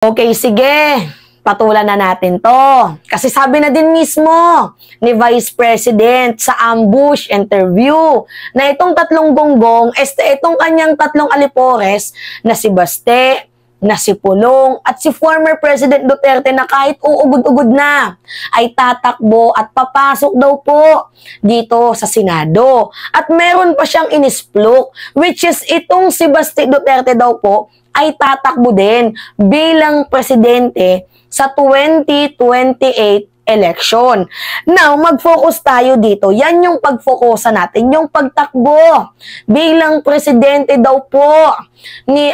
Okay, sige. Patulan na natin to. Kasi sabi na din mismo ni Vice President sa ambush interview na itong tatlong gonggong, itong kanyang tatlong alipores na si Baste, na si Pulong, at si former President Duterte na kahit uugod-ugod na, ay tatakbo at papasok daw po dito sa Senado. At meron pa siyang inisplok, which is itong si Baste Duterte daw po, ay tatakbo din bilang presidente sa 2028 election. Now, mag-focus tayo dito. Yan yung pag-focusan natin, yung pagtakbo bilang presidente daw po ni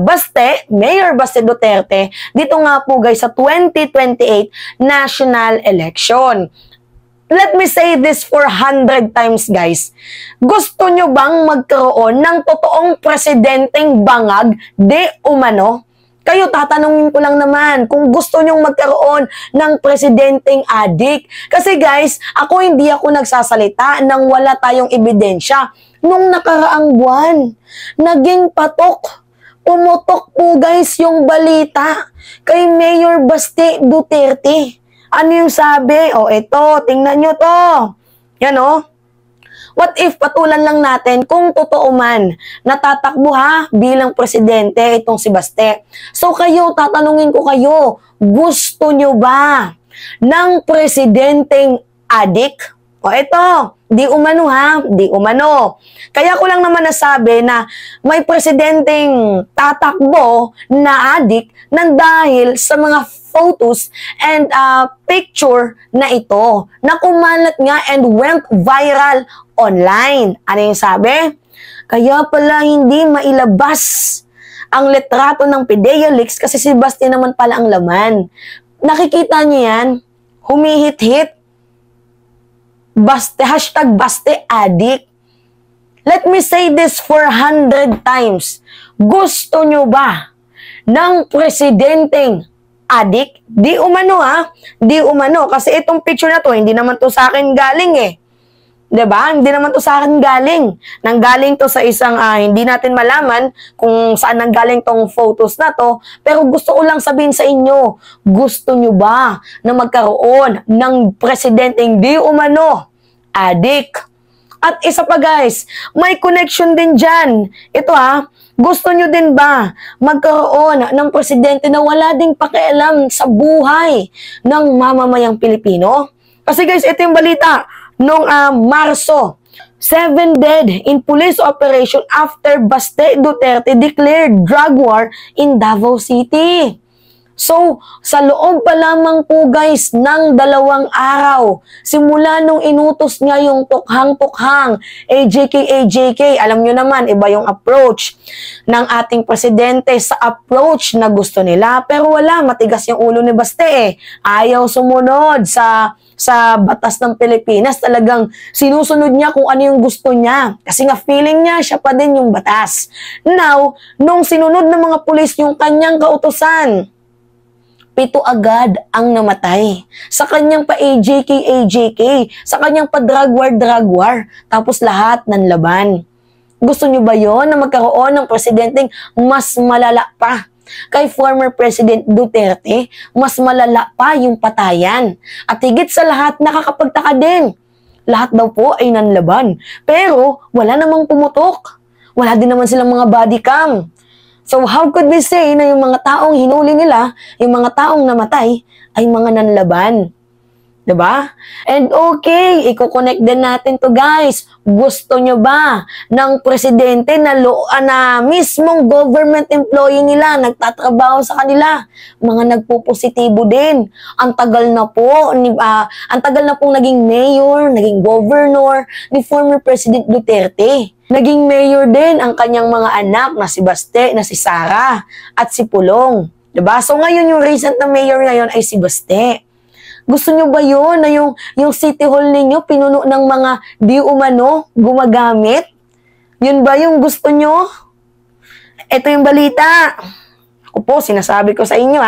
Baste, Mayor Baste Duterte, dito nga po guys sa 2028 national election. Let me say this 400 times guys. Gusto nyo bang magkaroon ng totoong presidenteng bangag de umano? Kayo, tatanungin ko lang naman kung gusto nyong magkaroon ng presidenteng adik. Kasi guys, hindi ako nagsasalita nang wala tayong ebidensya. Nung nakaraang buwan, naging patok. Pumutok po guys yung balita kay Mayor Baste Duterte. Ano yung sabi? Ito, tingnan nyo to. Yan What if patulan lang natin kung totoo man natatakbo bilang presidente itong si Baste. So kayo, tatanungin ko kayo, gusto nyo ba ng presidenteng adik? Ito, di umano di umano. Kaya ko lang naman nasabi na may presidenteng tatakbo na adik nang dahil sa mga photos and picture na ito na kumalat nga and went viral online. Ano yung sabi? Kaya pala hindi mailabas ang litrato ng PDEA leaks kasi si Baste naman pala ang laman. Nakikita niyo yan? Humihit-hit. Baste, hashtag Baste Addict. Let me say this 400 times. Gusto nyo ba ng presidenteng adik? Di umano Di umano. Kasi itong picture na to, hindi naman to sa akin galing Diba? Hindi naman to sa akin galing. Nanggaling to sa isang, hindi natin malaman kung saan nanggaling tong photos na to. Pero gusto ko lang sabihin sa inyo, gusto nyo ba na magkaroon ng presidenteng di umano adik? At isa pa guys, may connection din dyan. Ito gusto nyo din ba magkaroon ng presidente na wala ding pakialam sa buhay ng mamamayang Pilipino? Kasi guys, ito yung balita. Noong Marso, 7 dead in police operation after Baste Duterte declared drug war in Davao City. So, sa loob pa lamang po guys ng 2 araw, simula nung inutos niya yung tukhang-tukhang AJK, alam nyo naman, iba yung approach ng ating presidente sa approach na gusto nila. Pero wala, matigas yung ulo ni Baste Ayaw sumunod sa batas ng Pilipinas. Talagang sinusunod niya kung ano yung gusto niya. Kasi nga feeling niya, siya pa din yung batas. Now, nung sinunod ng mga pulis yung kanyang kautusan, 7 agad ang namatay. Sa kanyang pa-AJK, sa kanyang pa-drug war, tapos lahat ng laban. Gusto nyo ba yon na magkaroon ng presidenteng mas malala pa? Kay former President Duterte, mas malala pa yung patayan. At higit sa lahat, nakakapagtaka din. Lahat daw po ay nanlaban. Pero wala namang pumutok. Wala din naman silang mga body cam. So how could we say na yung mga taong hinuli nila, yung mga taong namatay, ay mga nanlaban? Diba? And okay, i-connect din natin to guys. Gusto nyo ba ng presidente na mismong government employee nila, nagtatrabaho sa kanila, mga nagpo-positibo din? Ang tagal na pong naging mayor, naging governor ni former President Duterte. Naging mayor din ang kanyang mga anak na si Baste, na si Sara, at si Pulong. Diba? So ngayon yung recent na mayor ngayon ay si Baste. Gusto nyo ba yun na yung city hall ninyo pinuno ng mga di umano gumagamit? Yun ba yung gusto nyo? Ito yung balita. Ako po, sinasabi ko sa inyo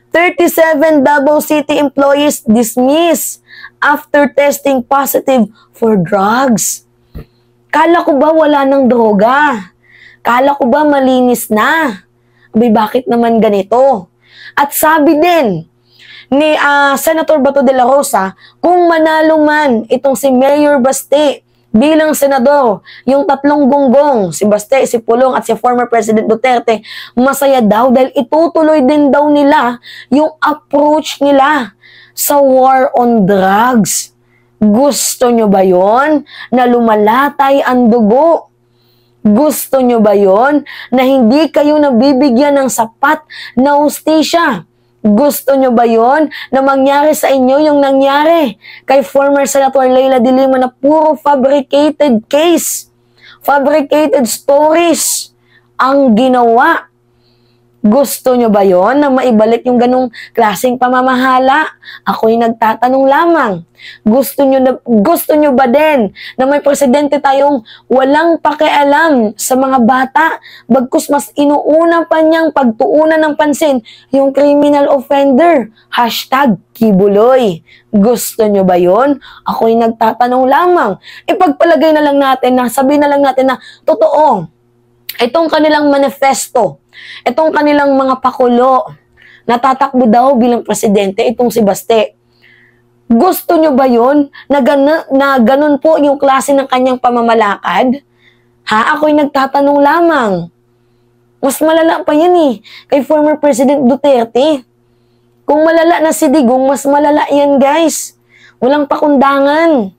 37 Davao City employees dismissed after testing positive for drugs. Kala ko ba wala ng droga? Kala ko ba malinis na? Abay, bakit naman ganito? At sabi din ni Senator Bato de la Rosa, kung manalo man itong si Mayor Baste bilang senador, yung tatlong gonggong, si Baste, si Pulong at si former President Duterte, masaya daw dahil itutuloy din daw nila yung approach nila sa war on drugs. Gusto nyo ba yon na lumalatay ang dugo? Gusto nyo ba yon na hindi kayo nabibigyan ng sapat na hustisya? Gusto nyo ba yon na mangyari sa inyo yung nangyari kay former Senator Leila de Lima na puro fabricated case, fabricated stories ang ginawa? Gusto nyo ba yon na maibalik yung ganong klaseng pamamahala? Ako'y nagtatanong lamang. Gusto nyo ba din na may presidente tayong walang pakialam sa mga bata, bagkus mas inuuna pa niyang pagtuunan ng pansin yung criminal offender? #Kibuloy. Gusto nyo ba yon? Ako'y nagtatanong lamang. Ipagpalagay na lang natin na, sabihin na lang natin na totoo, itong kanilang manifesto, itong kanilang mga pakulo, natatakbo daw bilang presidente itong si Baste. Gusto nyo ba yun na ganun po yung klase ng kanyang pamamalakad? Ako'y nagtatanong lamang. Mas malala pa yan kay former President Duterte. Kung malala na si Digong, mas malala yan, guys. Walang pakundangan.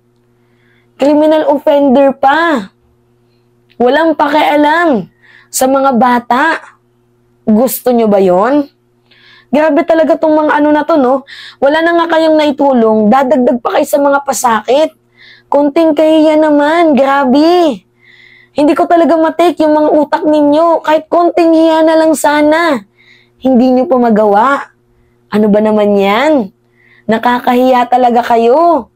Criminal offender pa. Walang pakialam sa mga bata. Gusto nyo ba yon? Grabe talaga tong mga ano na to, no? Wala na nga kayong naitulong, dadagdag pa kayo sa mga pasakit. Konting kahiya naman, grabe. Hindi ko talaga matake yung mga utak ninyo. Kahit konting hiya na lang sana. Hindi nyo pa magawa. Ano ba naman yan? Nakakahiya talaga kayo.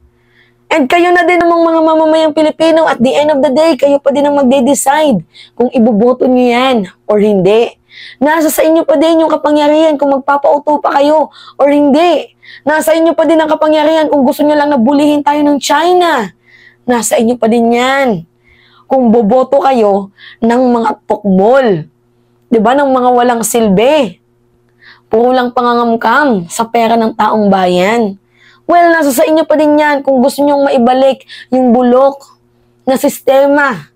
And kayo na din namang mga mamamayang Pilipino, at the end of the day, kayo pa din ang magde-decide kung iboboto nyo yan or hindi. Nasa sa inyo pa din yung kapangyarihan kung magpapauto pa kayo or hindi. Nasa inyo pa din ang kapangyarihan kung gusto nyo lang na bulihin tayo ng China. Nasa inyo pa din yan. Kung boboto kayo ng mga tukmol. Diba? Ng mga walang silbi. Puro lang pangangamkam sa pera ng taong bayan. Well, nasa sa inyo pa din yan kung gusto nyong maibalik yung bulok na sistema.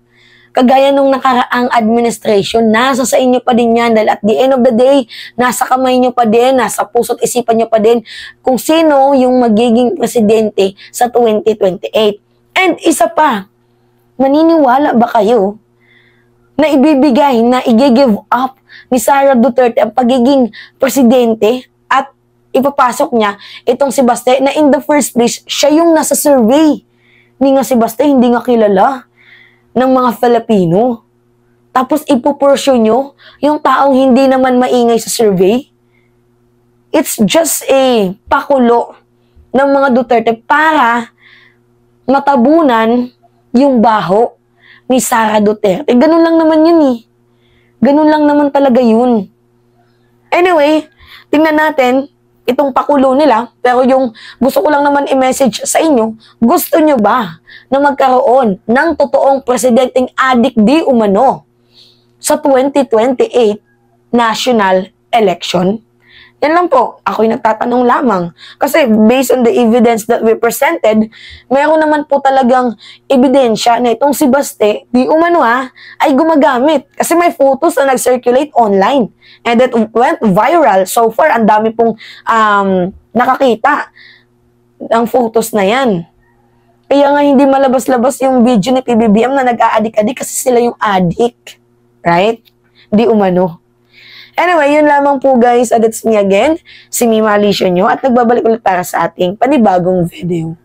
Kagaya nung nakaraang administration, nasa sa inyo pa din yan dahil at the end of the day, nasa kamay nyo pa din, nasa puso't isipan nyo pa din kung sino yung magiging presidente sa 2028. And isa pa, maniniwala ba kayo na ibibigay, na i-give up ni Sara Duterte ang pagiging presidente at ipapasok niya itong si Baste na in the first place, siya yung nasa survey. Hindi nga si Baste, hindi nga kilala ng mga Filipino. Tapos ipupursue nyo yung taong hindi naman maingay sa survey. It's just a pakulo ng mga Duterte para matabunan yung baho ni Sara Duterte. Ganun lang naman yun Ganun lang naman talaga yun. Anyway, tingnan natin itong pakulo nila, pero yung gusto ko lang naman i-message sa inyo, gusto nyo ba na magkaroon ng totoong presidenteng adik di umano sa 2028 national election? Yan lang po, ako'y nagtatanong lamang. Kasi based on the evidence that we presented, meron naman po talagang ebidensya na itong si Baste, di umano ay gumagamit. Kasi may photos na nag-circulate online. And that went viral. So far, ang dami pong nakakita ng photos na yan. Kaya nga hindi malabas-labas yung video ni PBBM na nag-aadik-adik kasi sila yung adik. Right? Di umano. Anyway, yun lamang po guys. That's me again, si Mima Alicia nyo, at nagbabalik ulit para sa ating panibagong video.